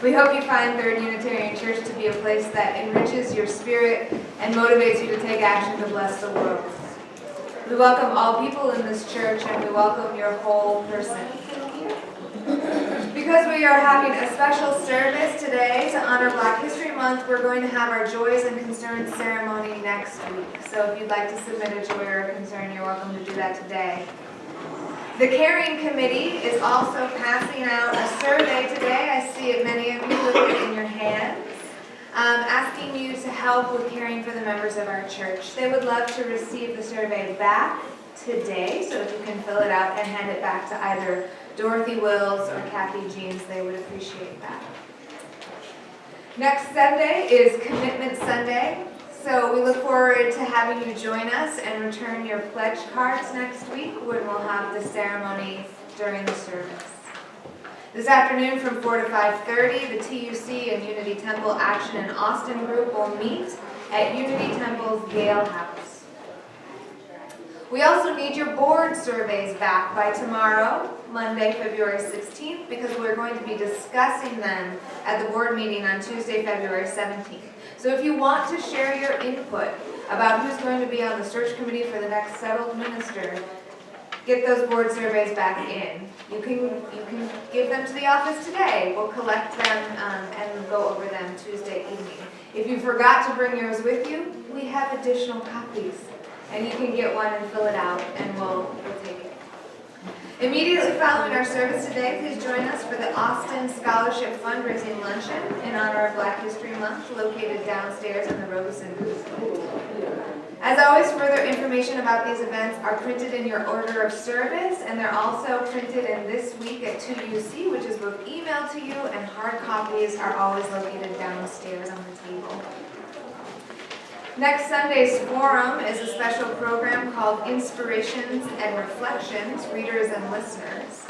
We hope you find Third Unitarian Church to be a place that enriches your spirit and motivates you to take action to bless the world. We welcome all people in this church, and we welcome your whole person. Because we are having a special service today to honor Black History Month, we're going to have our Joys and Concerns ceremony next week. So if you'd like to submit a joy or a concern, you're welcome to do that today. The Caring Committee is also passing out a survey today. I see many of you with it in your hands, asking you to help with caring for the members of our church. They would love to receive the survey back today, so if you can fill it out and hand it back to either Dorothy Wills or Kathy Jeans, they would appreciate that. Next Sunday is Commitment Sunday. So we look forward to having you join us and return your pledge cards next week when we'll have the ceremony during the service. This afternoon from 4 to 5:30, the TUC and Unity Temple Action in Austin group will meet at Unity Temple's Gale House. We also need your board surveys back by tomorrow, Monday, February 16th, because we're going to be discussing them at the board meeting on Tuesday, February 17th. So if you want to share your input about who's going to be on the search committee for the next settled minister, get those board surveys back in. You can give them to the office today. We'll collect them and go over them Tuesday evening. If you forgot to bring yours with you, we have additional copies. And you can get one and fill it out, and we'll take it. Immediately following our service today, please join us for the Austin Scholarship Fundraising Luncheon in honor of Black History Month, located downstairs in the Robeson booth. As always, further information about these events are printed in your order of service, and they're also printed in This Week at 2UC, which is both emailed to you, and hard copies are always located downstairs on the table. Next Sunday's forum is a special program called Inspirations and Reflections, Readers and Listeners.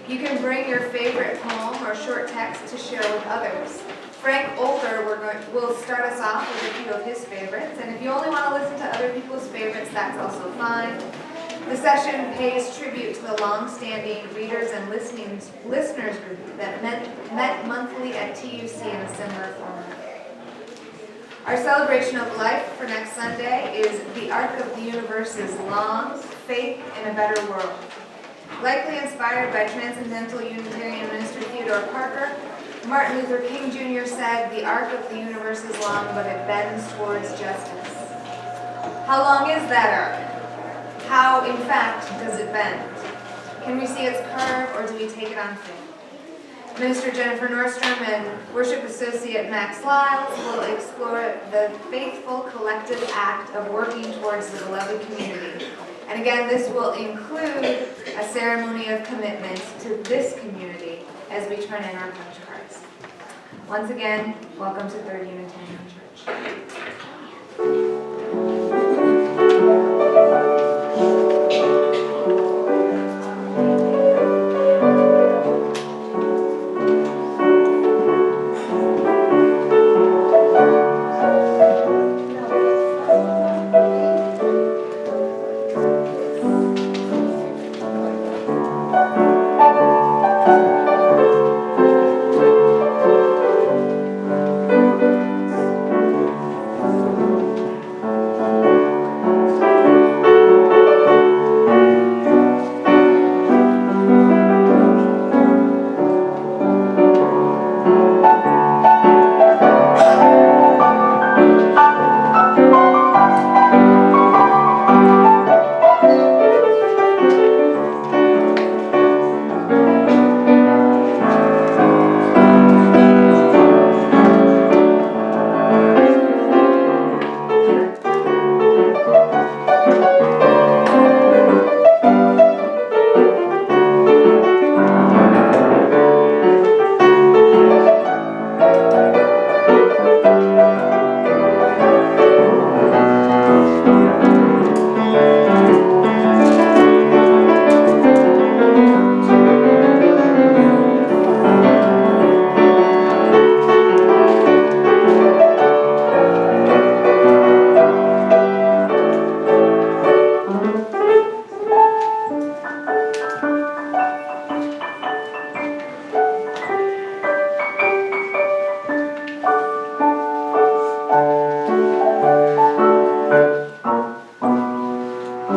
You can bring your favorite poem or short text to share with others. Frank Olter will start us off with a few of his favorites, and if you only want to listen to other people's favorites, that's also fine. The session pays tribute to the long-standing Readers and Listeners group that met monthly at TUC in a similar format. Our celebration of life for next Sunday is The Arc of the Universe's Long, Faith in a Better World. Likely inspired by Transcendental Unitarian minister Theodore Parker, Martin Luther King Jr. said, "The arc of the universe is long, but it bends towards justice." How long is that arc? How, in fact, does it bend? Can we see its curve, or do we take it on faith? Minister Jennifer Nordstrom and Worship Associate Max Lyles will explore the faithful collective act of working towards the beloved community. And again, this will include a ceremony of commitment to this community as we turn in our pledge cards. Once again, welcome to Third Unitarian Church. We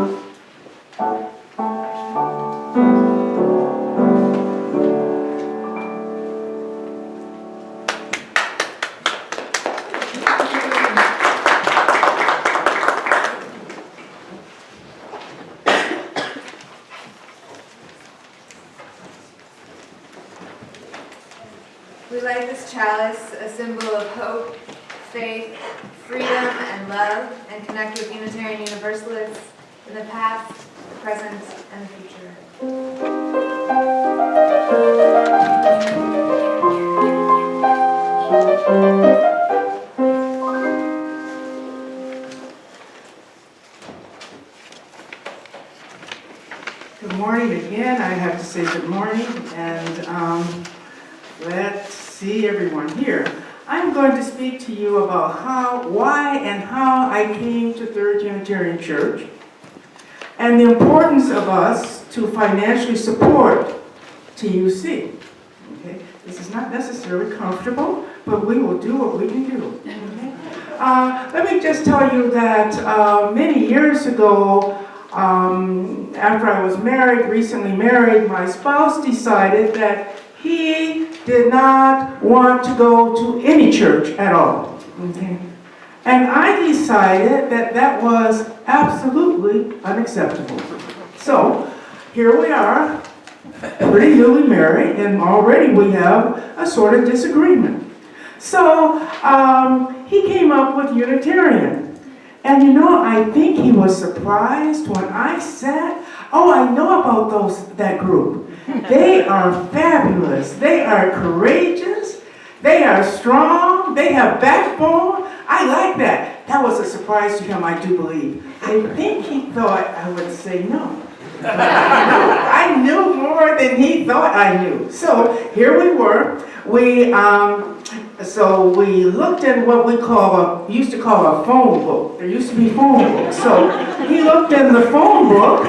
light this chalice, a symbol of hope, faith, freedom, and love, and connect with Unitarian Universalists in the past, the present, and the future. Good morning again. I have to say good morning, and let's see everyone here. I'm going to speak to you about why and how I came to Third Unitarian Church, and the importance of us to financially support TUC. Okay? This is not necessarily comfortable, but we will do what we can do. Okay? Let me just tell you that many years ago, after I was married, recently married, my spouse decided that he did not want to go to any church at all. Okay? And I decided that that was absolutely unacceptable. So here we are, pretty newly married, and already we have a sort of disagreement. So he came up with Unitarian. And you know, I think he was surprised when I said, oh, I know about that group. They are fabulous. They are courageous. They are strong. They have backbone. I like that. That was a surprise to him, I do believe. I think he thought I would say no. No, I knew more than he thought I knew. So here we were. So we looked at what we used to call a phone book. There used to be phone books. So he looked in the phone book,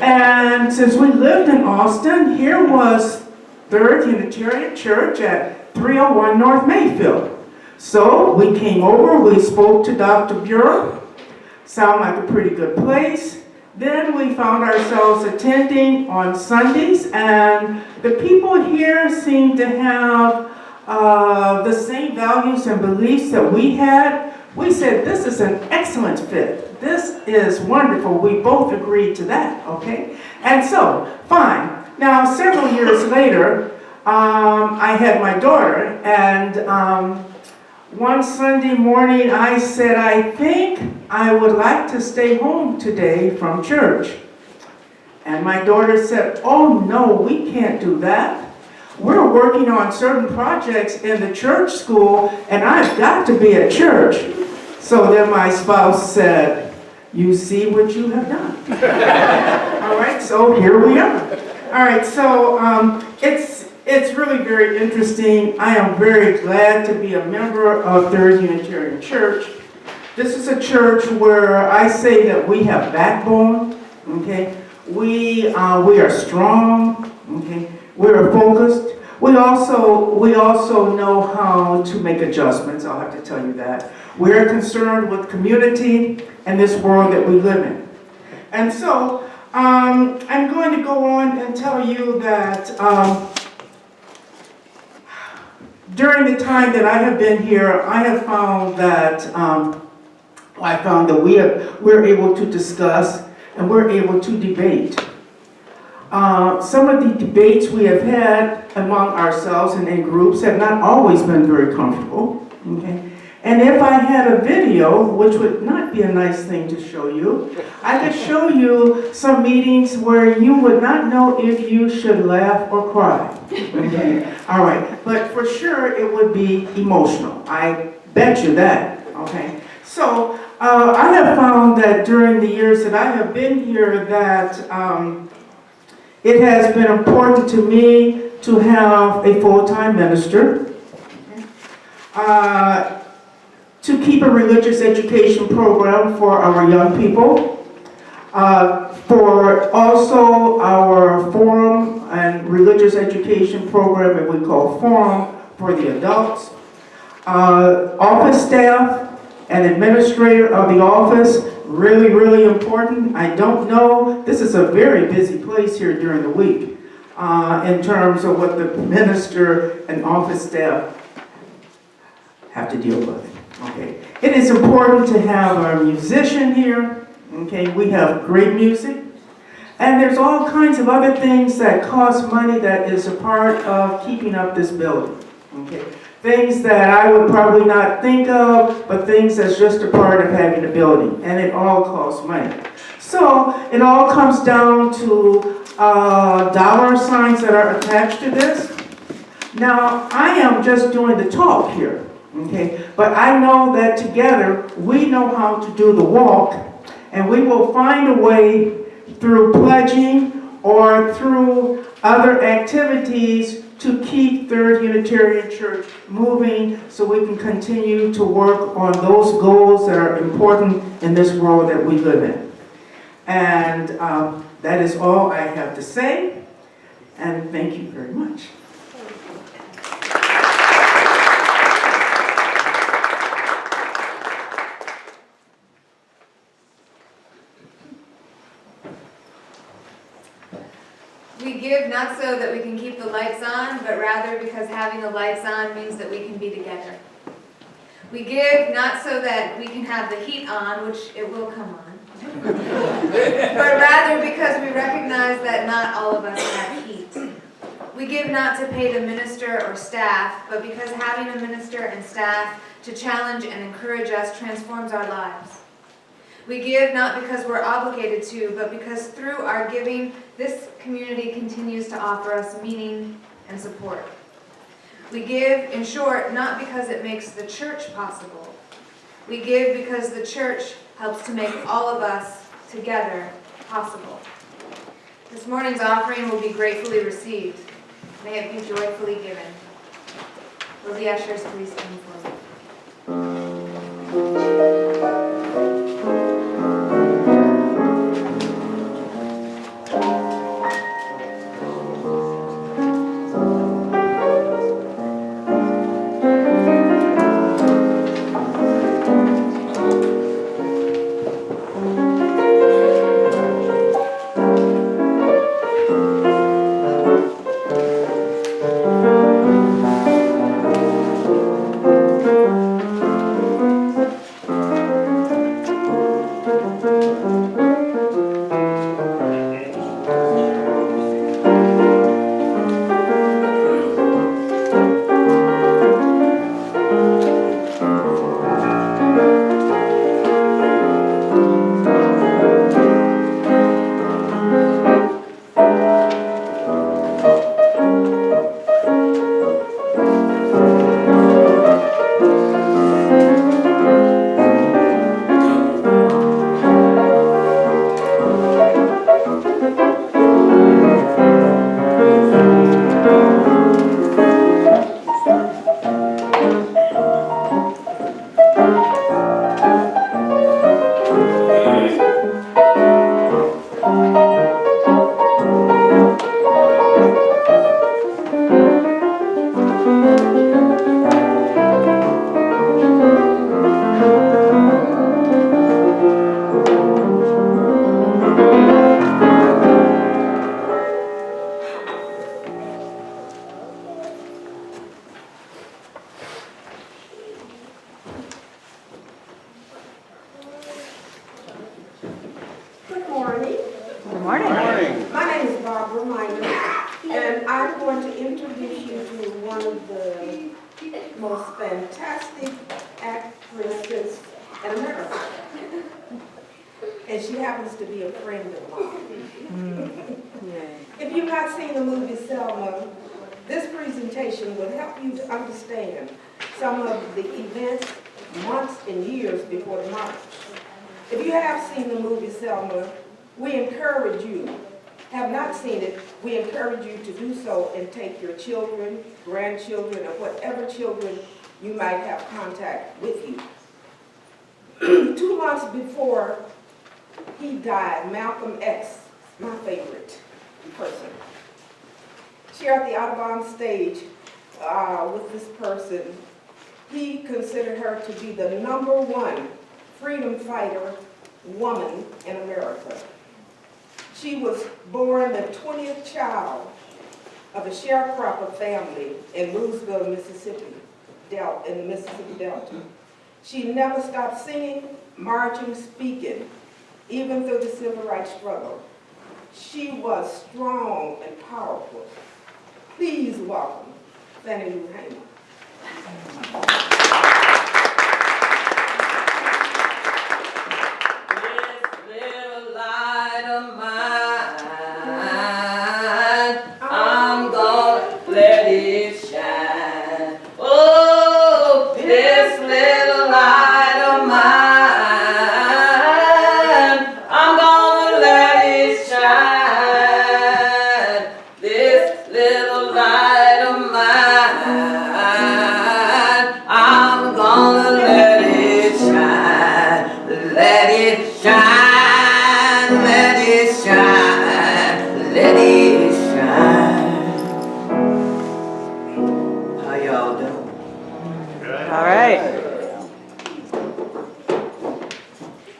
and since we lived in Austin, here was Third Unitarian Church at 301 North Mayfield. So we came over, we spoke to Dr. Bureau. Sound like a pretty good place. Then we found ourselves attending on Sundays, and the people here seemed to have the same values and beliefs that we had. We said, this is an excellent fit. This is wonderful. We both agreed to that, okay? And so, fine. Now, several years later, I had my daughter, and one Sunday morning I said, I think I would like to stay home today from church. And my daughter said, oh no, we can't do that. We're working on certain projects in the church school, and I've got to be at church. So then my spouse said, you see what you have done. All right, so here we are. All right, so it's really very interesting. I am very glad to be a member of Third Unitarian Church. This is a church where I say that we have backbone, okay? We are strong, okay? We are focused. We also know how to make adjustments, I'll have to tell you that. We are concerned with community and this world that we live in. And so, I'm going to go on and tell you that during the time that I have been here, I have found that we're able to discuss and we're able to debate. Some of the debates we have had among ourselves and in groups have not always been very comfortable. Okay? And if I had a video, which would not be a nice thing to show you, I could show you some meetings where you would not know if you should laugh or cry. Okay? All right. But for sure, it would be emotional. I bet you that. Okay? So I have found that during the years that I have been here that it has been important to me to have a full-time minister, to keep a religious education program for our young people, for also our forum and religious education program that we call Forum for the adults, office staff, an administrator of the office, really, really important. I don't know, this is a very busy place here during the week in terms of what the minister and office staff have to deal with. Okay. It is important to have a musician here. Okay, we have great music. And there's all kinds of other things that cost money that is a part of keeping up this building. Okay. Things that I would probably not think of, but things that's just a part of having a building. And it all costs money. So it all comes down to dollar signs that are attached to this. Now, I am just doing the talk here. Okay, but I know that together we know how to do the walk, and we will find a way through pledging or through other activities to keep Third Unitarian Church moving so we can continue to work on those goals that are important in this world that we live in. And that is all I have to say, and thank you very much. We give not so that we can keep the lights on, but rather because having the lights on means that we can be together. We give not so that we can have the heat on, which it will come on, but rather because we recognize that not all of us have heat. We give not to pay the minister or staff, but because having a minister and staff to challenge and encourage us transforms our lives. We give not because we're obligated to, but because through our giving, this community continues to offer us meaning and support. We give, in short, not because it makes the church possible. We give because the church helps to make all of us together possible. This morning's offering will be gratefully received. May it be joyfully given. Will the ushers please come forward? most fantastic actresses in America. And she happens to be a friend of mine. If you've not seen the movie Selma, this presentation will help you to understand some of the events months and years before the march. If you have seen the movie Selma, we encourage you. Have not seen it, we encourage you to do so and take your children, grandchildren, or whatever children you might have contact with you. 2 months before he died, Malcolm X, my favorite person, shared the Audubon stage with this person He considered her to be the #1 freedom fighter woman in America. She was born the 20th child of a sharecropper family in Roosevelt, Mississippi, in the Mississippi Delta. She never stopped singing, marching, speaking, even through the civil rights struggle. She was strong and powerful. Please welcome Fannie Lou Hamer. This little light of mine, I'm gonna let it shine. Oh, this little light of mine, I'm gonna let it shine. This little light of mine, I'm gonna let it shine. Let it shine, let it shine, let it shine. How y'all doing? All right.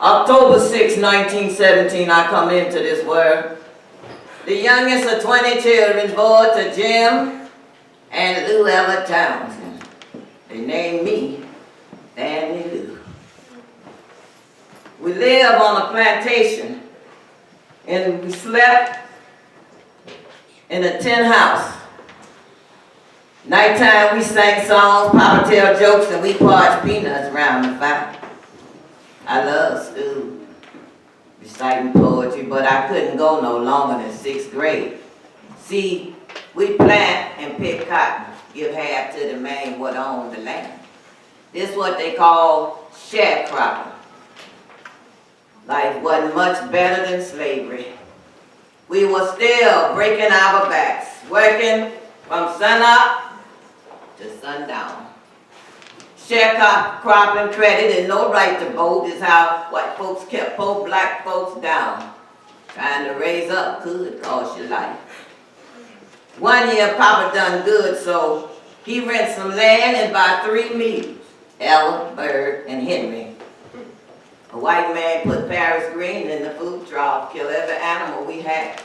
October 6, 1917, I come into this world. The youngest of 20 children born to Jim and Lou Everett Townsend. They named me Fannie Lou. We lived on a plantation and we slept in a tin house. Nighttime we sang songs, Papa tell jokes, and we parched peanuts around the fire. I love school, reciting poetry, but I couldn't go no longer than 6th grade. See, we plant and pick cotton, give half to the man what owned the land. This is what they call sharecropping. Life wasn't much better than slavery. We were still breaking our backs, working from sunup to sundown. Sharecropping credit and no right to vote is how white folks kept poor black folks down. Trying to raise up could cost your life. One year Papa done good, so he rent some land and buy 3 meals, Ella, Bird, and Henry. A white man put Paris Green in the food trough, kill every animal we had.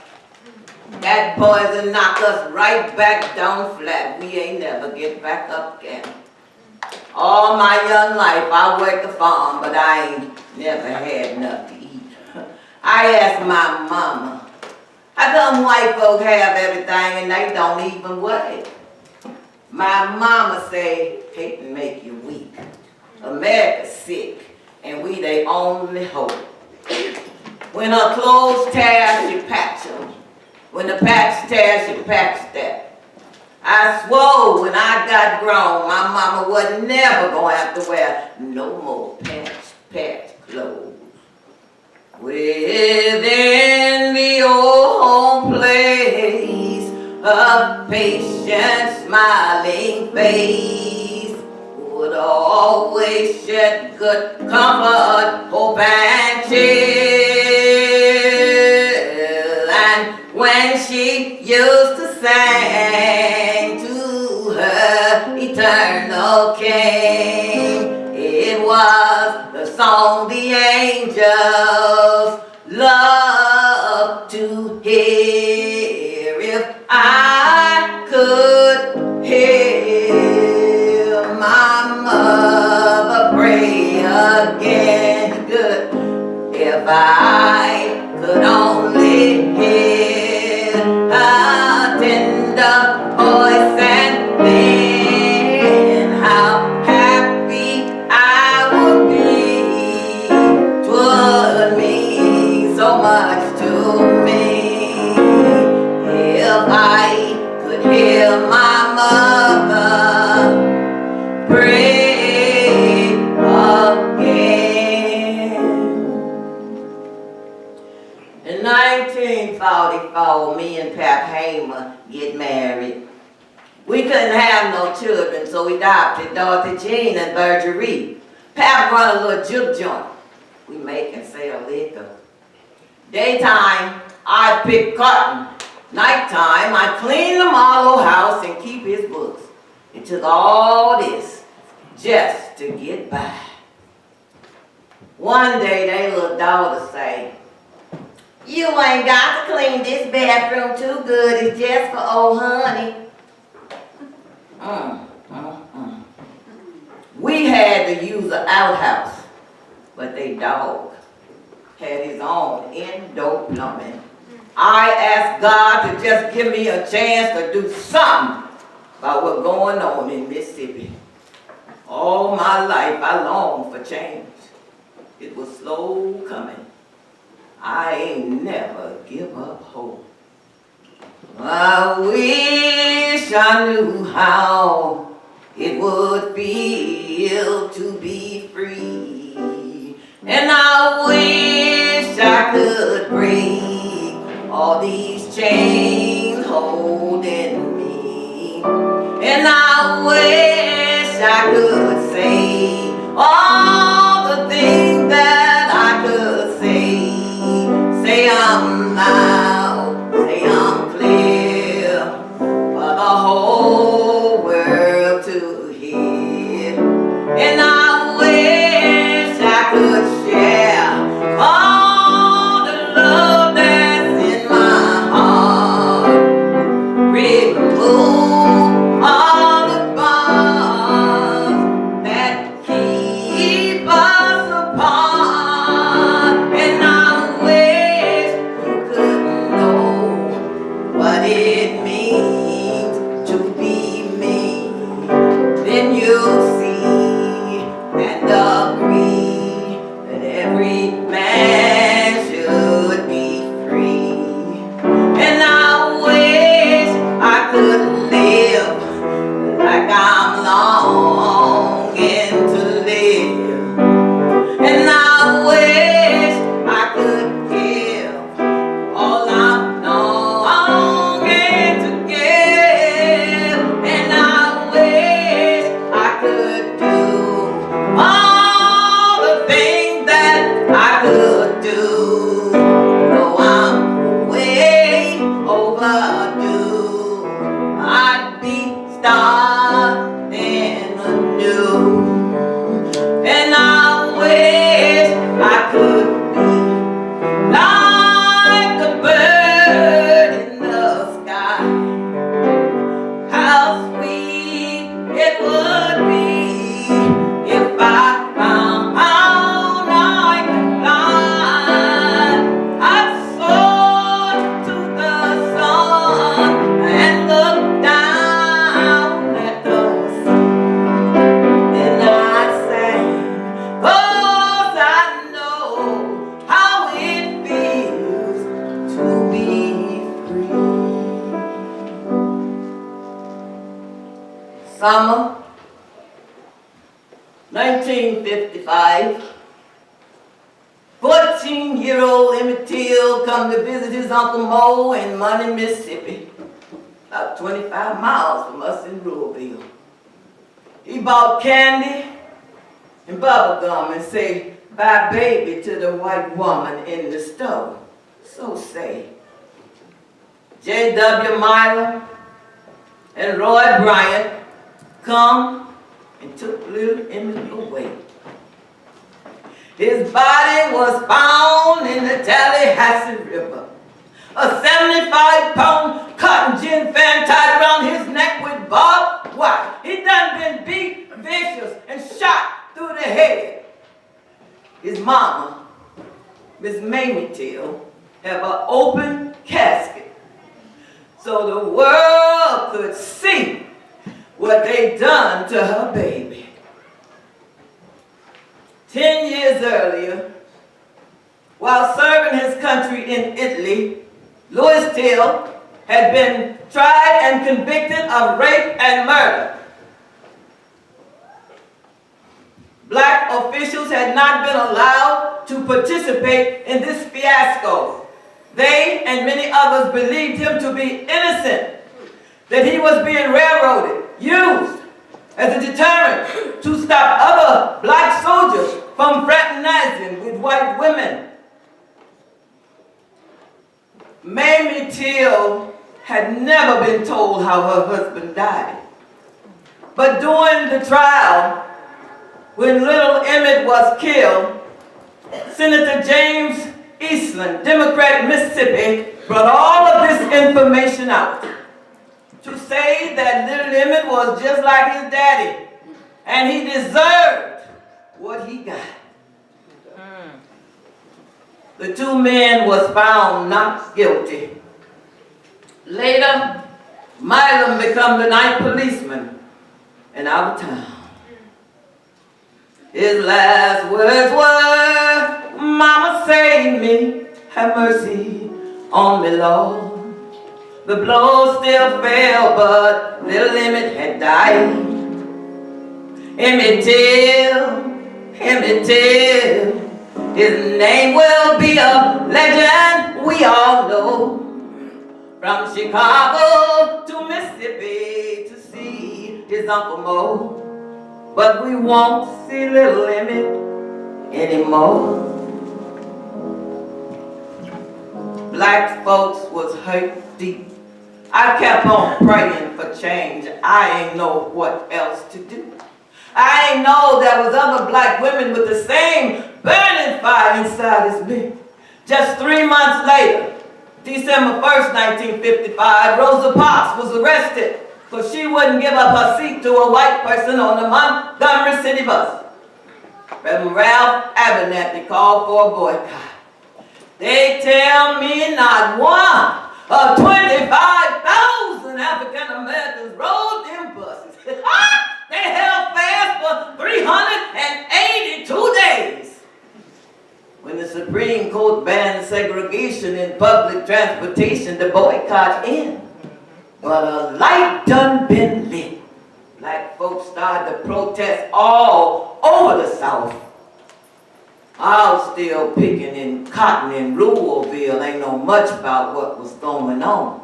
That poison knocked us right back down flat. We ain't never get back up again. All my young life I worked the farm, but I ain't never had enough to eat. I asked my mama, how come white folk have everything and they don't even work? My mama say, hate to make you weak. America's sick, and we they only hope. When her clothes tear, she patch them. When the patch tears, she patch that. I swore when I got grown, my mama would never gonna have to wear no more patch clothes. Within the old home place, a patient smiling face would always shed good comfort, hope and cheer. And when she used to sing to her eternal King, it was the song the angels love to hear. If I could hear my mother pray again, good. If I could only hear her tender voice, and then how happy I would be. 'Twould mean so much to me if I could hear my mother pray again. In 1944, me and Pap Hamer get married. We couldn't have no children, so we adopted Dorothy Jean and Bergerie. Pap run a little juke joint. We make and sell liquor. Daytime, I pick cotton. Nighttime, I clean the Marlowe house and keep his books. It took all this just to get by. One day, their little daughter say, "You ain't got to clean this bathroom too good, it's just for old honey." We had to use an outhouse, but they dog had his own indoor plumbing. I asked God to just give me a chance to do something about what's going on in Mississippi. All my life I longed for change. It was slow coming. I ain't never give up hope. I wish I knew how it would feel to be free. And I wish I could break all these chains holding me. And I wish I could say all the things that I could say. Say I'm loud, say I'm clear, for the whole world to hear. And I wish I could share all the love that's in my heart. Remove all the bonds that keep us apart. And I wish you could know what it means to be me. Then you'll see and agree that every man should be free. And I wish I could live like I'm longing to live. And I wish I could give all I'm longing to give. And I wish I could do all the things that I could do. Though I'm way overdue, I'd be starting anew. And I wish I could be like a bird in the sky. How sweet it would be if I found out I could fly. I'd soar to the sun and look down at the sea. And I'd say, 'cause I know how it feels to be free. Summer 1955. 14-year-old Emmett Till come to visit his Uncle Mo in Money, Mississippi, about 25 miles from us in Louisville. He bought candy and bubble gum and say, "Bye baby," to the white woman in the store. So say J.W. Myler and Roy Bryant come and took little Emmett away. His body was found in the Tallahassee River. A 75-pound cotton gin fan tied around his neck with barbed wire. He done been beat vicious and shot through the head. His mama, Miss Mamie Till, have an open casket so the world could see what they done to her baby. 10 years earlier, while serving his country in Italy, Louis Till had been tried and convicted of rape and murder. Black officials had not been allowed to participate in this fiasco. They and many others believed him to be innocent, that he was being railroaded, used as a deterrent to stop other black soldiers from fraternizing with white women. Mamie Till had never been told how her husband died. But during the trial, when little Emmett was killed, Senator James Eastland, Democrat, Mississippi, brought all of this information out to say that little Emmett was just like his daddy, and he deserved what he got. The two men was found not guilty. Later, Milam became the night policeman in our town. His last words were, "Mama, save me, have mercy on me, Lord." The blow still fell, but little Emmett had died. Emmett Till, his name will be a legend we all know. From Chicago to Mississippi to see his Uncle Mo. But we won't see little Emmett anymore. Black folks was hurt deep. I kept on praying for change. I ain't know what else to do. I ain't know there was other black women with the same burning fire inside as me. Just 3 months later, December 1st, 1955, Rosa Parks was arrested because she wouldn't give up her seat to a white person on the Montgomery City bus. Reverend Ralph Abernathy called for a boycott. They tell me not one of 25,000 African Americans rode them buses. They held fast for 382 days. When the Supreme Court banned segregation in public transportation, the boycott ended. But a light done been lit. Black folks started to protest all over the South. I was still picking in cotton in Louisville. Ain't know much about what was going on.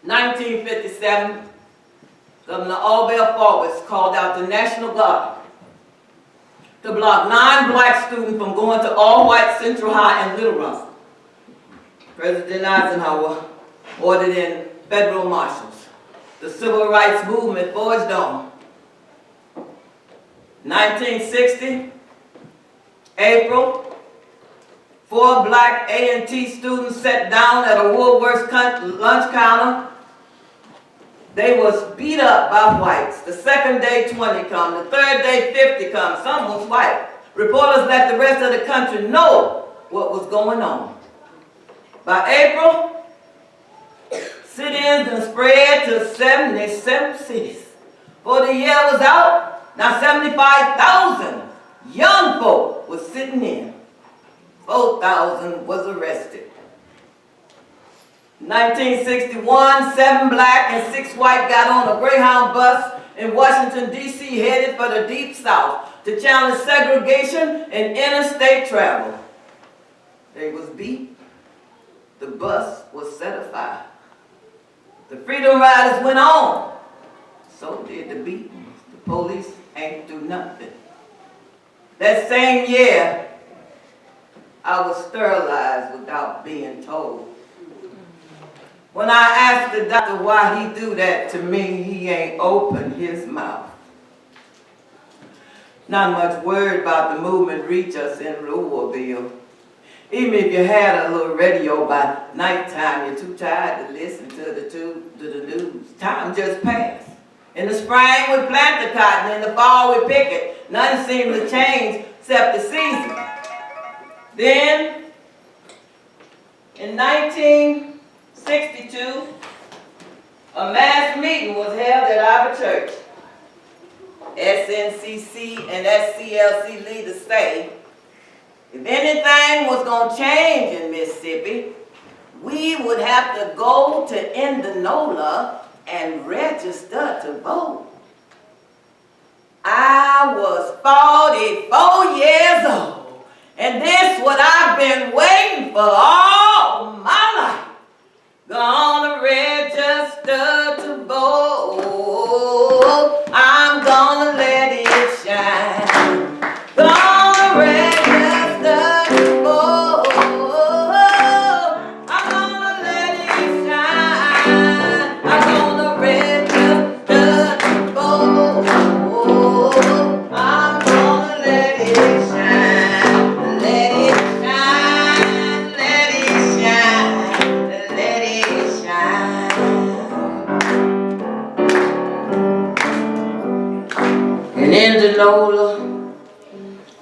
In 1957, Governor Orville Forbes called out the National Guard to block 9 black students from going to all-white Central High in Little Rock. President Eisenhower ordered in federal marshals. The civil rights movement forged on. 1960, April, 4 black A&T students sat down at a Woolworth's lunch counter. They was beat up by whites. The second day, 20 come. The third day, 50 come. Some was white. Reporters let the rest of the country know what was going on. By April, sit-ins done spread to 77 cities. Before the year was out, now 75,000 young folk was sitting in. 4,000 was arrested. 1961, 7 black and 6 white got on a Greyhound bus in Washington, D.C. headed for the Deep South to challenge segregation and interstate travel. They was beat. The bus was set afire. The Freedom Riders went on. So did the beatings. The police ain't do nothing. That same year, I was sterilized without being told. When I asked the doctor why he do that to me, he ain't opened his mouth. Not much word about the movement reach us in Louisville. Even if you had a little radio by nighttime, you're too tired to listen to the news. Time just passed. In the spring, we plant the cotton. In the fall, we pick it. Nothing seemed to change except the season. Then, in 1962, a mass meeting was held at our church. SNCC and SCLC leaders say, if anything was going to change in Mississippi, we would have to go to Indianola and register to vote. I was 44 years old, and this what I've been waiting for all my life. Gonna register to vote. I'm gonna let it shine. Gonna register to vote. I'm gonna let it shine. Nola,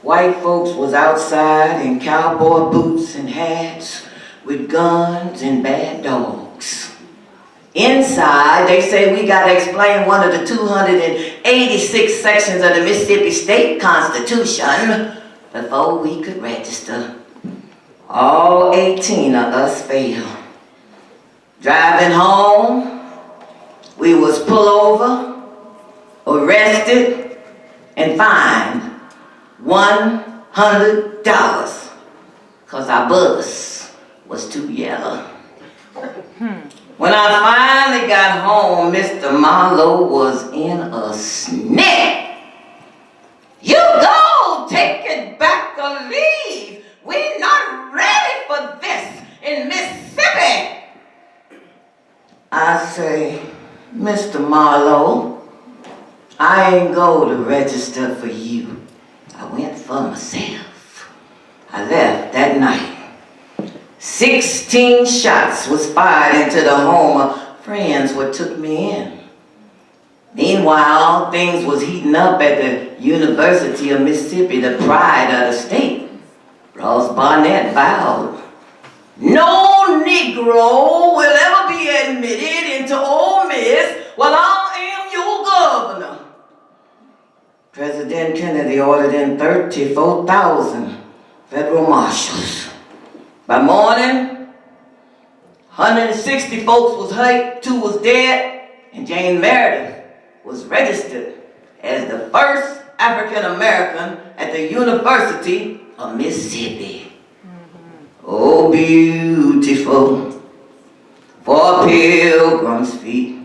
white folks was outside in cowboy boots and hats with guns and bad dogs. Inside, they say we gotta explain one of the 286 sections of the Mississippi State Constitution before we could register. All 18 of us failed. Driving home, we was pulled over, arrested, and fined $100 because our bus was too yellow. When I finally got home, Mr. Marlowe was in a snap. You go, take it back or leave. We're not ready for this in Mississippi. I say, Mr. Marlowe, I ain't go to register for you. I went for myself. I left that night. 16 shots was fired into the home of friends what took me in. Meanwhile, things was heating up at the University of Mississippi, the pride of the state. Ross Barnett vowed, no Negro will ever be admitted into Ole Miss while I am your governor. President Kennedy ordered in 34,000 federal marshals. By morning, 160 folks was hurt, 2 was dead, and Jane Meredith was registered as the first African American at the University of Mississippi. Oh, beautiful for pilgrims' feet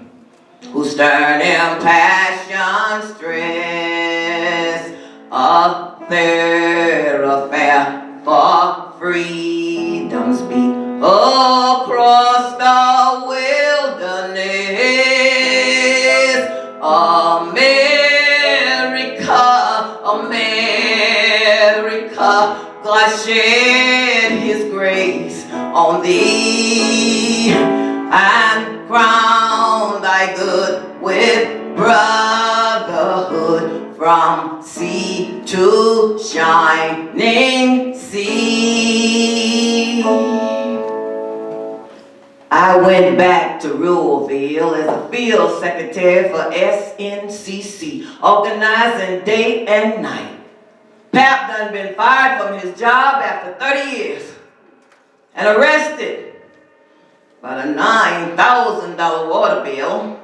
who stern impassioned stress, a thoroughfare for freedom's beat across the wilderness. America, America, God shed His grace on thee and crown thy good with brotherhood from sea to shining sea. I went back to Louisville as a field secretary for SNCC, organizing day and night. Pap done been fired from his job after 30 years and arrested by the $9,000 water bill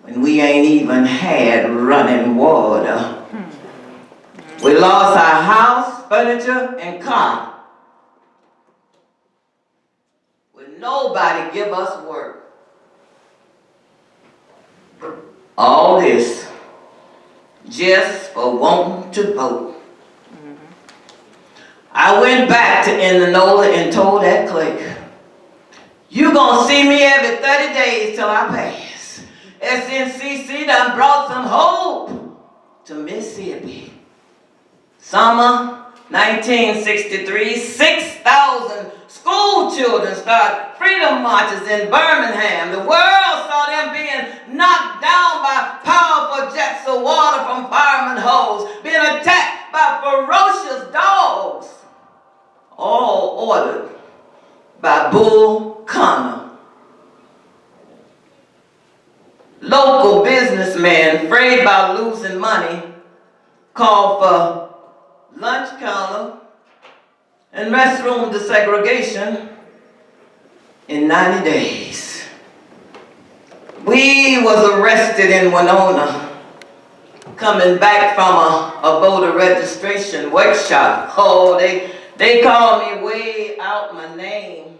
when we ain't even had running water. We lost our house, furniture, and car. Would nobody give us work? All this just for wanting to vote. I went back to Indianola and told that clerk, you gonna see me every 30 days till I pass. SNCC done brought some hope to Mississippi. Summer 1963, 6,000 school children started freedom marches in Birmingham. The world saw them being knocked down by powerful jets of water from firemen hose, being attacked by ferocious dogs, all ordered by Bull Connor. Local businessmen, afraid about losing money, called for lunch counter and restroom desegregation in 90 days. We was arrested in Winona, coming back from a voter registration workshop. Oh, they called me way out my name.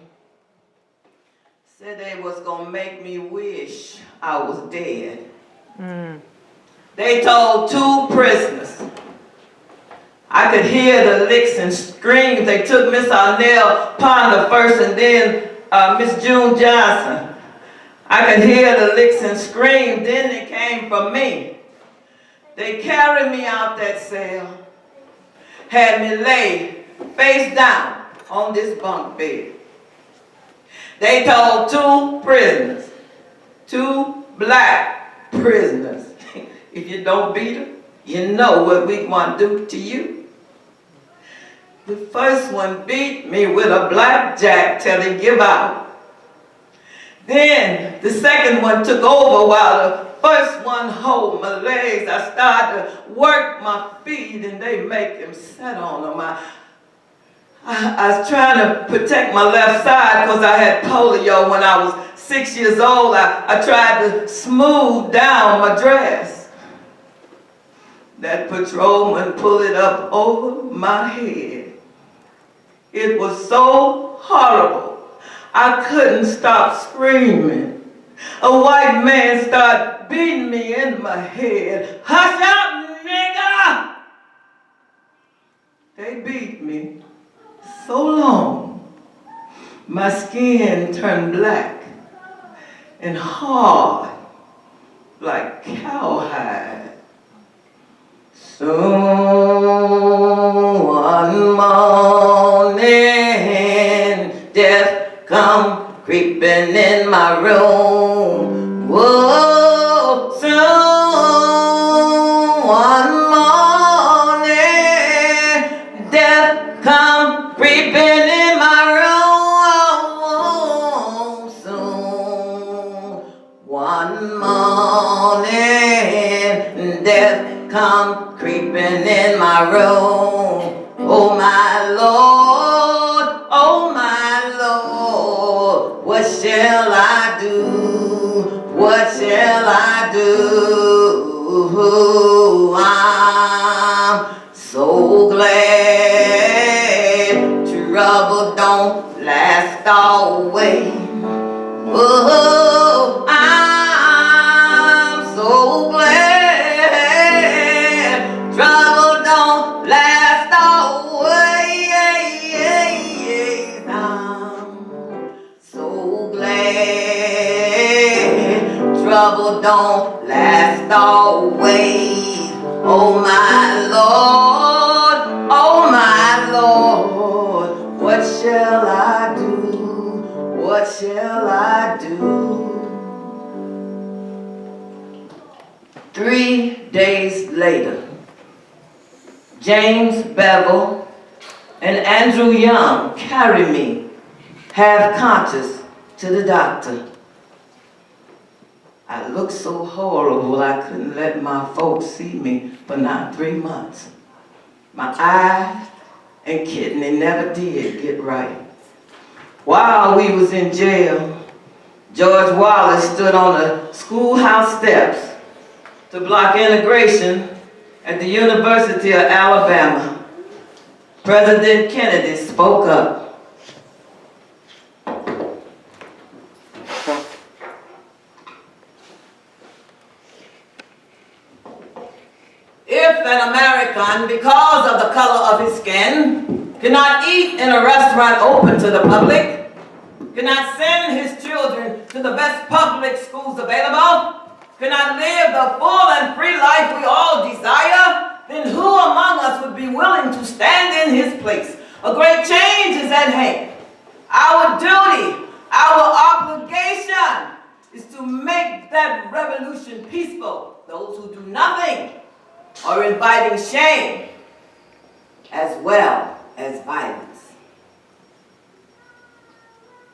Said they was gonna make me wish I was dead. They told 2 prisoners. I could hear the licks and screams. They took Miss Arnell Ponder first and then Miss June Johnson. I could hear the licks and screams. Then they came for me. They carried me out that cell, had me lay face down on this bunk bed. They told 2 prisoners, 2 black prisoners, if you don't beat them, You know what we want to do to you? The first one beat me with a blackjack till he give out. Then the second one took over while the first one hold my legs. I started to work my feet and they make him sit on them. I was trying to protect my left side because I had polio when I was 6 years old. I tried to smooth down my dress. That patrolman pulled it up over my head. It was so horrible. I couldn't stop screaming. A white man started beating me in my head. Hush up, nigga! They beat me so long, my skin turned black and hard like cowhide. Soon one morning, death come creeping in my room. Whoa, soon one morning, death come creeping in my room. Soon one morning, death come creeping in my room. Oh my Lord, oh my Lord, what shall I do? What shall I do? I'm so glad trouble don't last always. Oh, I'm so glad trouble don't last always. I'm so glad trouble don't last always. Oh my Lord, oh my Lord, what shall I do? What shall I do? 3 days later, James Bevel and Andrew Young carried me, half conscious, to the doctor. I looked so horrible I couldn't let my folks see me for not 3 months. My eye and kidney never did get right. While we was in jail, George Wallace stood on the schoolhouse steps to block integration at the University of Alabama. President Kennedy spoke up. If an American, because of the color of his skin, cannot eat in a restaurant open to the public, cannot send his children to the best public schools available, cannot live the full and free life we all desire, then who among us would be willing to stand in his place? A great change is at hand. Our duty, our obligation is to make that revolution peaceful. Those who do nothing are inviting shame as well as violence.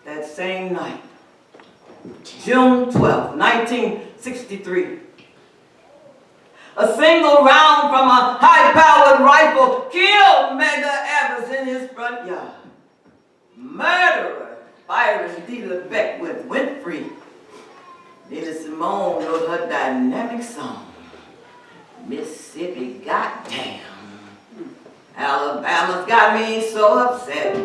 That same night, June 12, 1963, a single round from a high-powered rifle killed Medgar Evers in his front yard. Murderer Byron D. LeBec went free. Nina Simone wrote her dynamic song, Mississippi Goddamn. Alabama's got me so upset.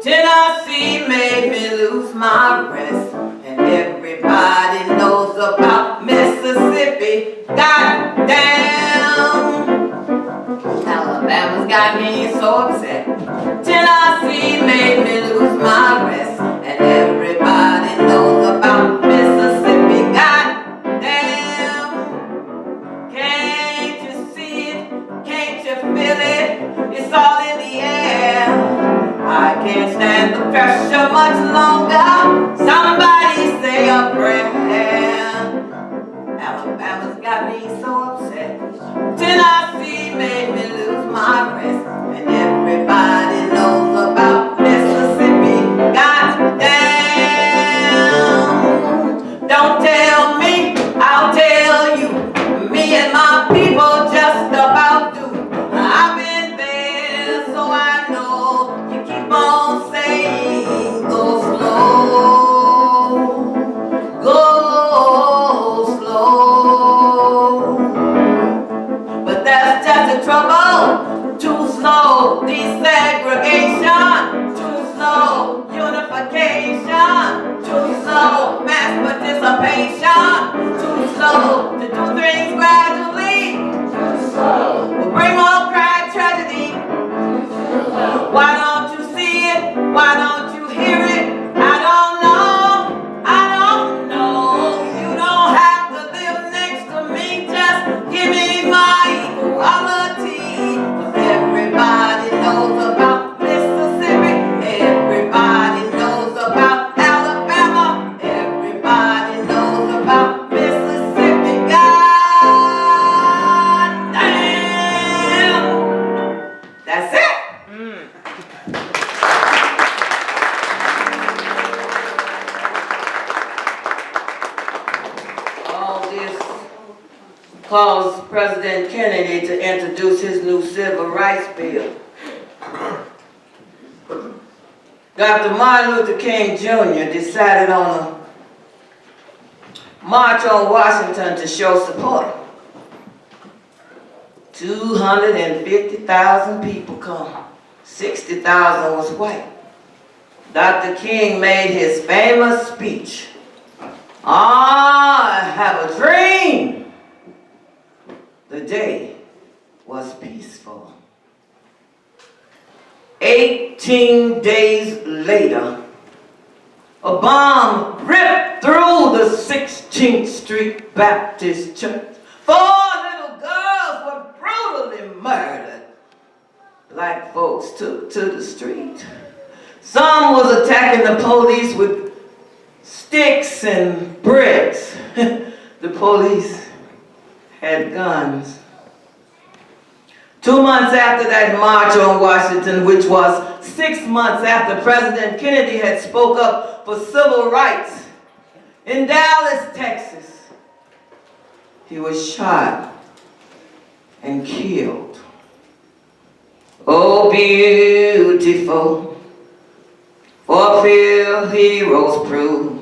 Tennessee made me lose my rest. And everybody knows about Mississippi Goddamn. Alabama's got me so upset. Tennessee made me lose my rest. And everybody knows about Mississippi Goddamn. Can't you see it? Can't you feel it? It's all in the air. I can't stand the pressure much longer. Somebody say a prayer. Alabama's got me so upset. Tennessee the trouble. Too slow desegregation. Too slow unification. Too slow mass participation. Too slow to do things gradually. Will bring more crime tragedy. Why don't you see it? Why don't you hear it? I don't know. I don't know. You don't have to live next to me. Just give me my equality. 'Cause everybody knows about Mississippi. Everybody knows about Alabama. Everybody knows about Mississippi. God damn. That's it. All this caused President Kennedy to introduce his new civil rights bill. Dr. Martin Luther King Jr. decided on a march on Washington to show support. 250,000 people come. 60,000 was white. Dr. King made his famous speech. I have a dream. The day was peaceful. 18 days later, a bomb ripped through the 16th Street Baptist Church. 4 little girls were brutally murdered. Black folks took to the street. Some was attacking the police with sticks and bricks. The police had guns. 2 months after that march on Washington, which was 6 months after President Kennedy had spoke up for civil rights, in Dallas, Texas, he was shot and killed. Oh, beautiful, for fear heroes prove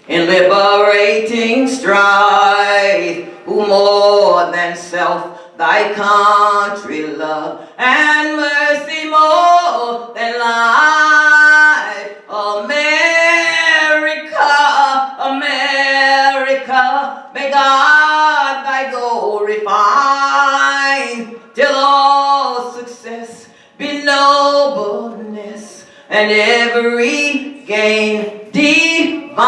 in liberating strife, who more than self thy country love, and mercy more than life. America, America, may God thy goal refine, till all success be nobleness, and every gain divine.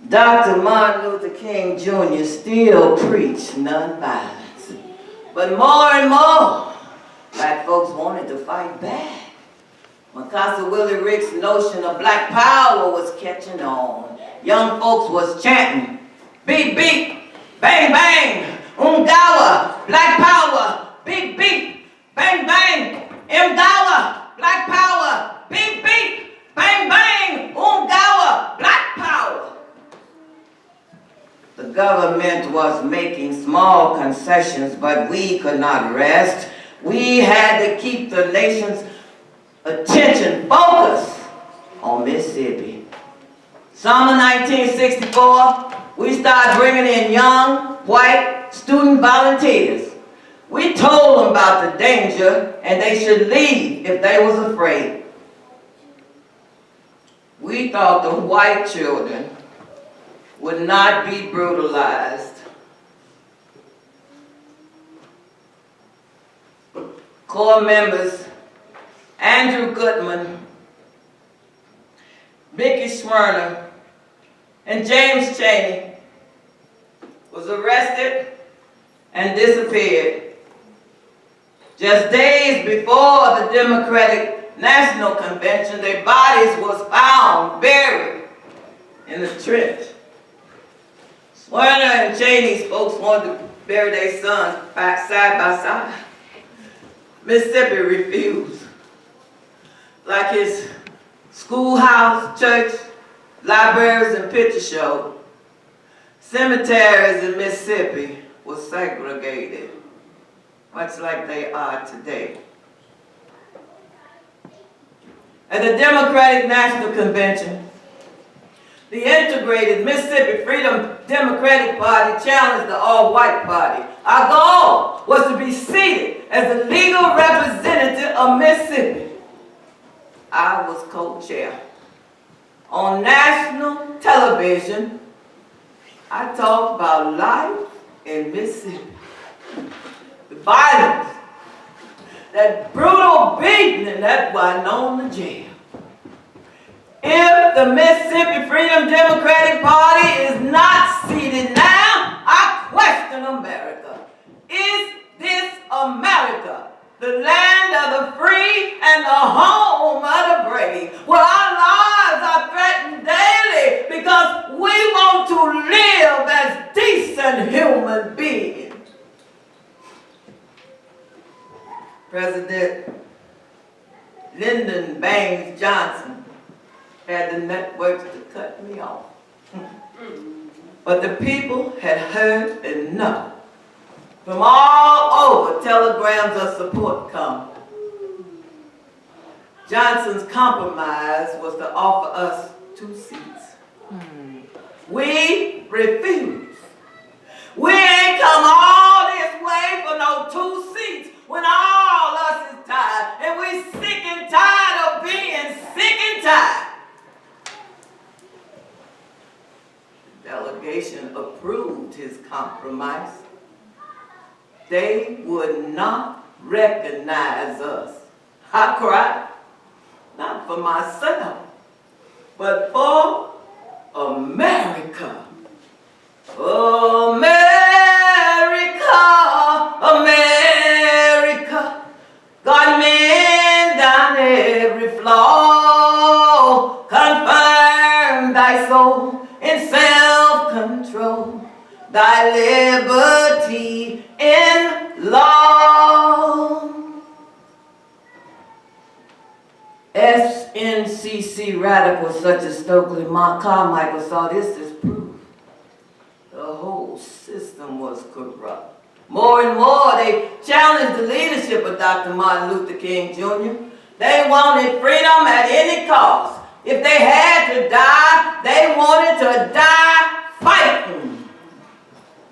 Dr. Martin Luther King Jr. still preached nonviolence. But more and more, black folks wanted to fight back. Mikasa Willie Rick's notion of black power was catching on. Young folks was chanting, beep, beep, bang, bang, Ungawa, black power, beep, beep, bang, bang, Mgawa, black power, beep, beep, bang, bang, Ungawa, black power. The government was making small concessions, but we could not rest. We had to keep the nation's attention focused on Mississippi. Summer 1964, we started bringing in young, white student volunteers. We told them about the danger and they should leave if they was afraid. We thought the white children would not be brutalized. Corps members Andrew Goodman, Mickey Schwerner, and James Chaney was arrested and disappeared. Just days before the Democratic National Convention, their bodies was found buried in the trench. Schwerner and Chaney's folks wanted to bury their sons side by side. Mississippi refused. Like his schoolhouse, church, libraries, and picture show, cemeteries in Mississippi were segregated, much like they are today. At the Democratic National Convention, the the integrated Mississippi Freedom Democratic Party challenged the all-white party. Our goal was to be seated as the legal representative of Mississippi. I was co-chair. On national television, I talked about life in Mississippi. The violence, that brutal beating, and that Winona jail. If the Mississippi Freedom Democratic Party is not seated now, I question America. Is this America, the land of the free and the home of the brave? Well, our lives are threatened daily because we want to live as decent human beings. President Lyndon Baines Johnson had the networks to cut me off. But the people had heard enough. From all over, telegrams of support come. Johnson's compromise was to offer us 2 seats. We refused. We ain't come all this way for no 2 seats when all us is tired, and we sick and tired of being sick and tired. The delegation approved his compromise. They would not recognize us. I cried, not for myself, but for America. America, America, God mend down every flaw, confirm thy soul in self-control, thy liberty in law. SNCC radicals such as Stokely Carmichael saw this as proof. The whole system was corrupt. More and more, they challenged the leadership of Dr. Martin Luther King Jr. They wanted freedom at any cost. If they had to die, they wanted to die fighting.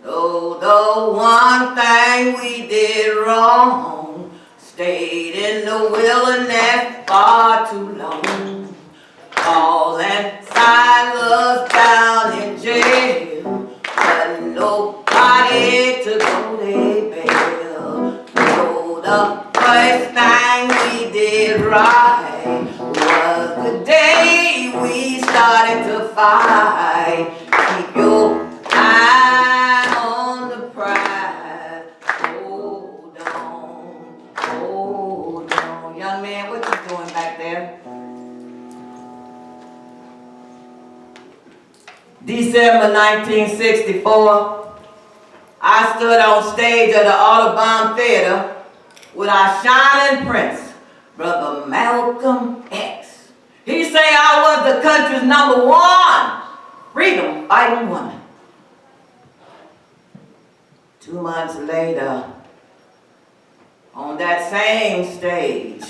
Though the one thing we did wrong, stayed in the wilderness far too long. Paul and Silas down in jail, but nobody to go their bail. So the first thing we did right was the day we started to fight. Keep your eye on the prize. Hold on. Young man, what you doing back there? December 1964, I stood on stage at the Audubon Theater with our shining prince, Brother Malcolm X. He say I was the country's #1 freedom fighting woman. 2 months later, on that same stage,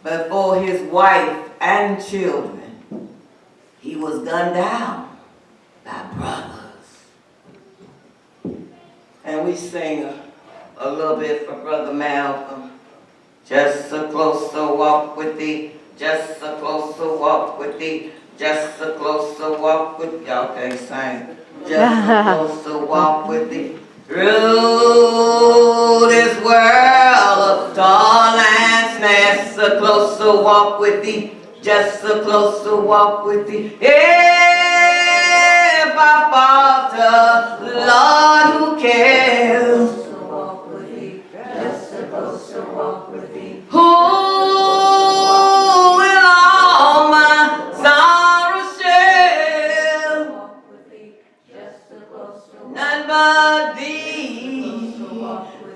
before his wife and children, he was gunned down by brothers. And we sing a little bit for Brother Malcolm. Just a closer walk with thee, just a closer walk with thee, just a closer walk with, y'all can't sing. Just a closer walk with thee. Through this world of tall and snares, a closer walk with thee, just a closer walk with thee. If I falter, Lord, who cares? Just a closer walk with thee. Who will all my sorrows share? None but thee,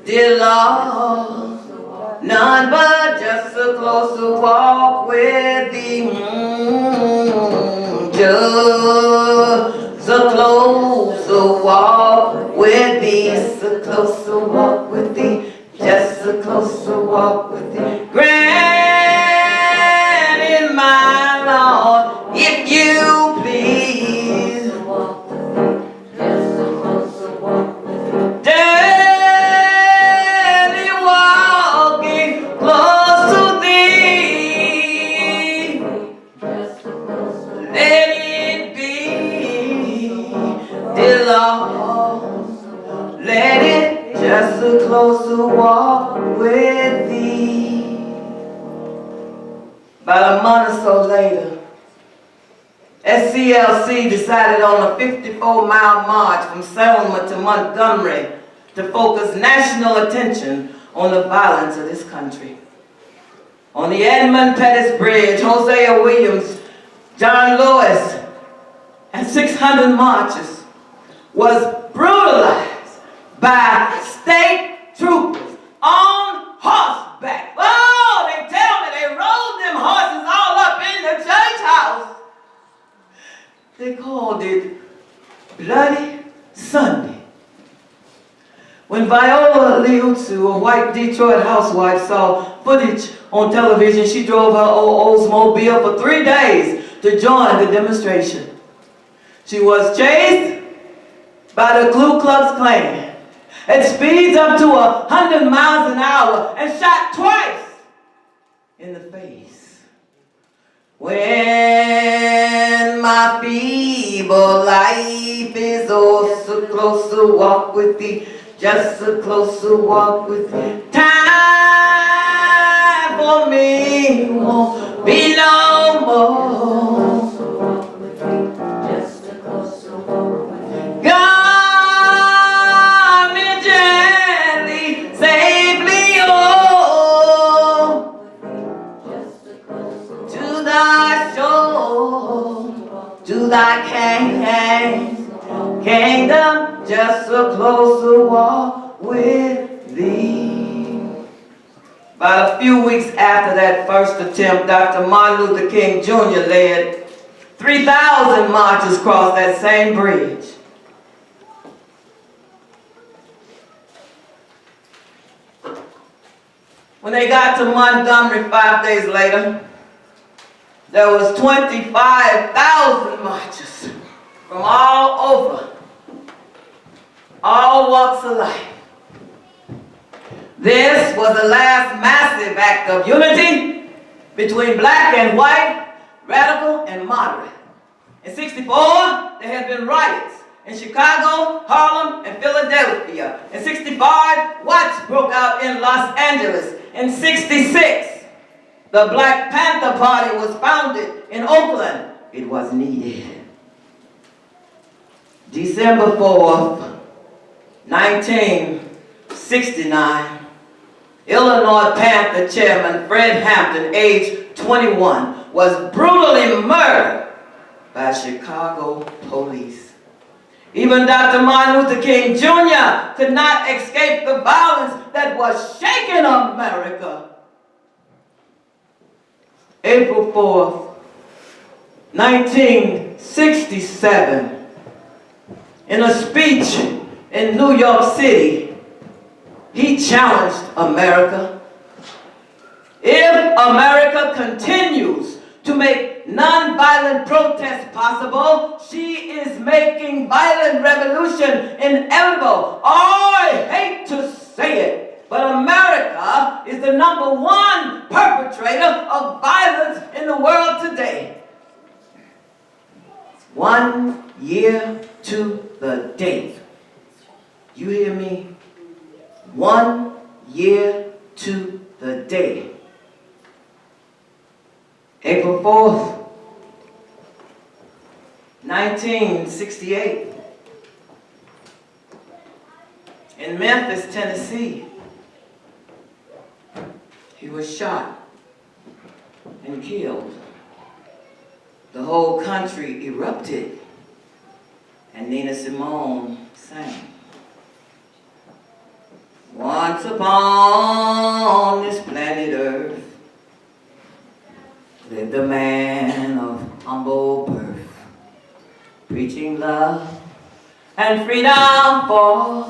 dear Lord. None but just a closer walk with thee. Just a closer walk with thee. Just a closer walk with thee. Just a closer walk with thee. Grant in my Lord, if you please. just a closer walk with thee. About a month or so later, SCLC decided on a 54-mile march from Selma to Montgomery to focus national attention on the violence of this country. On the Edmund Pettus Bridge, Hosea Williams, John Lewis, and 600 marchers was brutalized by state troopers on horseback. Oh, they tell me they rode them horses all up in the church house. They called it Bloody Sunday. When Viola Liuzzu, a white Detroit housewife, saw footage on television, she drove her old Oldsmobile for 3 days to join the demonstration. She was chased by the Ku Klux Klan at speeds up to 100 miles an hour and shot twice in the face. When my feeble life is oh so close to walk with thee, just a closer walk with thee. Time for me won't be no more. God me gently, safely home to thy shore, to thy kingdom, just a closer walk with thee. About a few weeks after that first attempt, Dr. Martin Luther King Jr. led 3,000 marchers across that same bridge. When they got to Montgomery 5 days later, there was 25,000 marchers from all over, all walks of life. This was the last massive act of unity between black and white, radical and moderate. In '64, there had been riots in Chicago, Harlem, and Philadelphia. In '65, riots broke out in Los Angeles. In '66, the Black Panther Party was founded in Oakland. It was needed. December 4th, 1969, Illinois Panther Chairman Fred Hampton, age 21, was brutally murdered by Chicago police. Even Dr. Martin Luther King Jr. could not escape the violence that was shaking America. April 4th, 1967, in a speech in New York City, he challenged America. If America continues to make nonviolent protest possible, she is making violent revolution inevitable. I hate to say it, but America is the #1 perpetrator of violence in the world today. 1 year to the date. You hear me? 1 year to the day. April 4th, 1968, in Memphis, Tennessee, he was shot and killed. The whole country erupted, and Nina Simone sang. Once upon this planet Earth lived a man of humble birth, preaching love and freedom for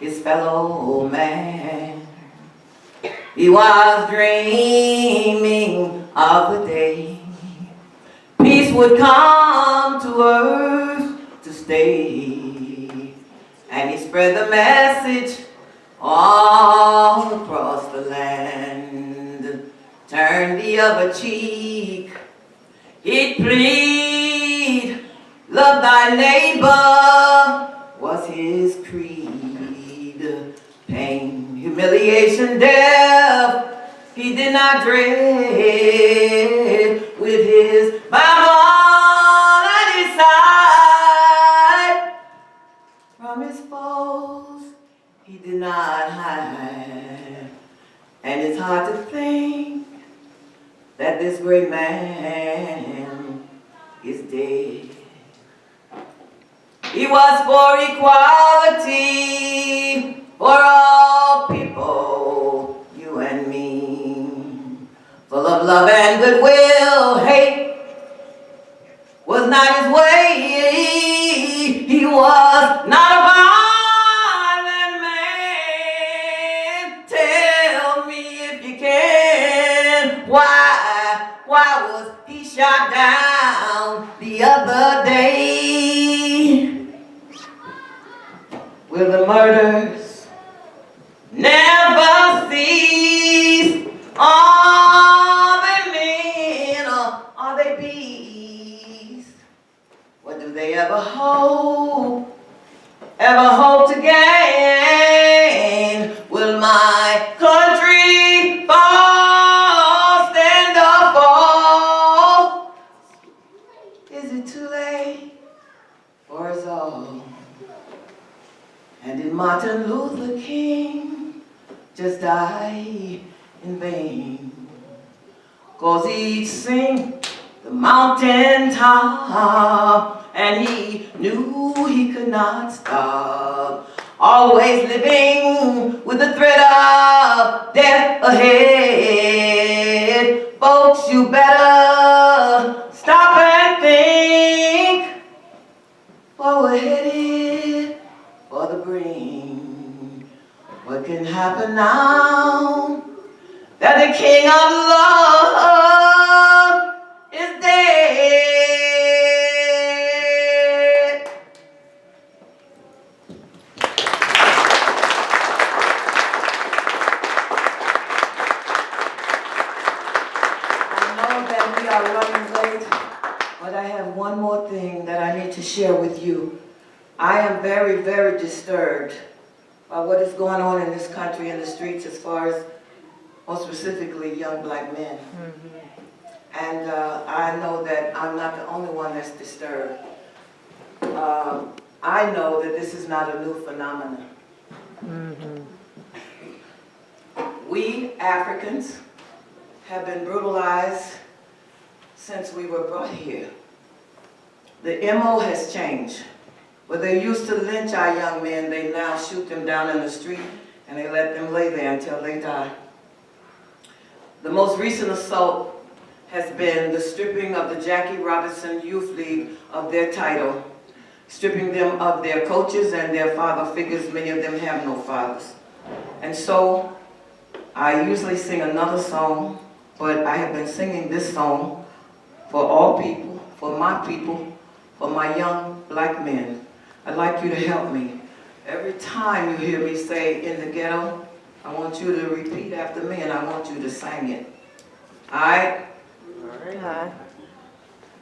his fellow man. He was dreaming of the day peace would come to earth to stay, and he spread the message all across the land. Turn the other cheek, he'd plead, love thy neighbor was his creed. humiliation, death, he did not dread. With his Bible at his side, from his foes he did not hide. And it's hard to think that this great man is dead. He was for equality for all people, you and me. Full of love and goodwill, hate was not his way. He was not a violent man. Tell me if you can, why was he shot down the other day? Will the murders never cease? Are they men or are they beasts? What do they ever hope to gain? Will my country fall, stand or fall? Is it too late for us all? And did Martin Luther King just die in vain? 'Cause he'd sing the mountain top and he knew he could not stop. Always living with the threat of death ahead. Folks, you better stop and think, for we're headed for the brink. What can happen now that the King of Love is dead? I know that we are running late, but I have one more thing that I need to share with you. I am very, very disturbed by what is going on in this country in the streets as far as, more specifically, young black men. And I know that I'm not the only one that's disturbed. I know that this is not a new phenomenon. We Africans have been brutalized since we were brought here. The MO has changed. Where they used to lynch our young men, they now shoot them down in the street and they let them lay there until they die. The most recent assault has been the stripping of the Jackie Robinson Youth League of their title, stripping them of their coaches and their father figures. Many of them have no fathers. And so I usually sing another song, but I have been singing this song for all people, for my young black men. I'd like you to help me. Every time you hear me say "in the ghetto," I want you to repeat after me and I want you to sing it. Alright?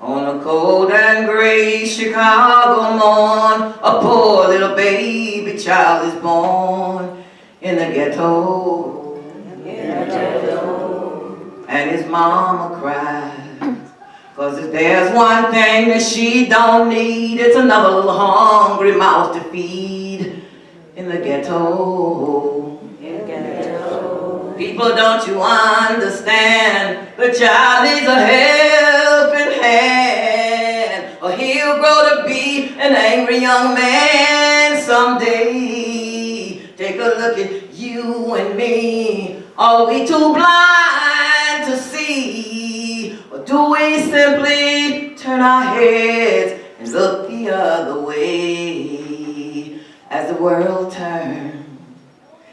On a cold and gray Chicago morn, a poor little baby child is born in the ghetto. And his mama cries. 'Cause if there's one thing that she don't need, it's another little hungry mouth to feed in the ghetto. People, don't you understand? The child needs a helping hand, or he'll grow to be an angry young man someday. Take a look at you and me. Are we too blind to see? Or do we simply turn our heads and look the other way as the world turns?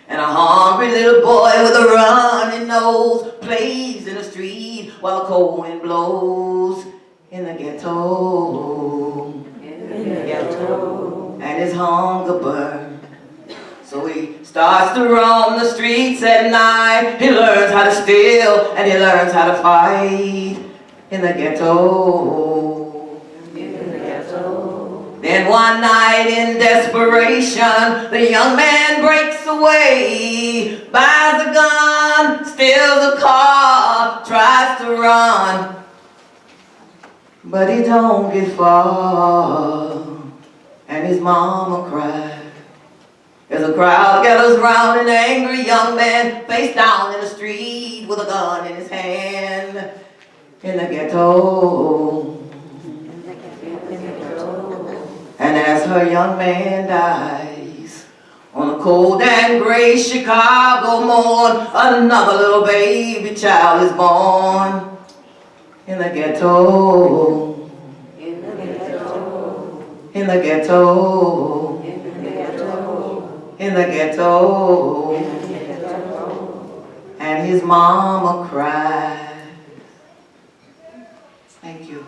And a hungry little boy with a runny nose plays in the street while a cold wind blows in the ghetto. And his hunger burns. So he starts to roam the streets at night. He learns how to steal and he learns how to fight in the ghetto. Then And one night in desperation, the young man breaks away, buys a gun, steals a car, tries to run, but he don't get far, and his mama cries. As a crowd gathers round an angry young man, face down in the street with a gun in his hand, in the ghetto. And as her young man dies, on a cold and gray Chicago morn, another little baby child is born, in the ghetto. In the ghetto. In the ghetto. In the ghetto. And his mama cries. Thank you.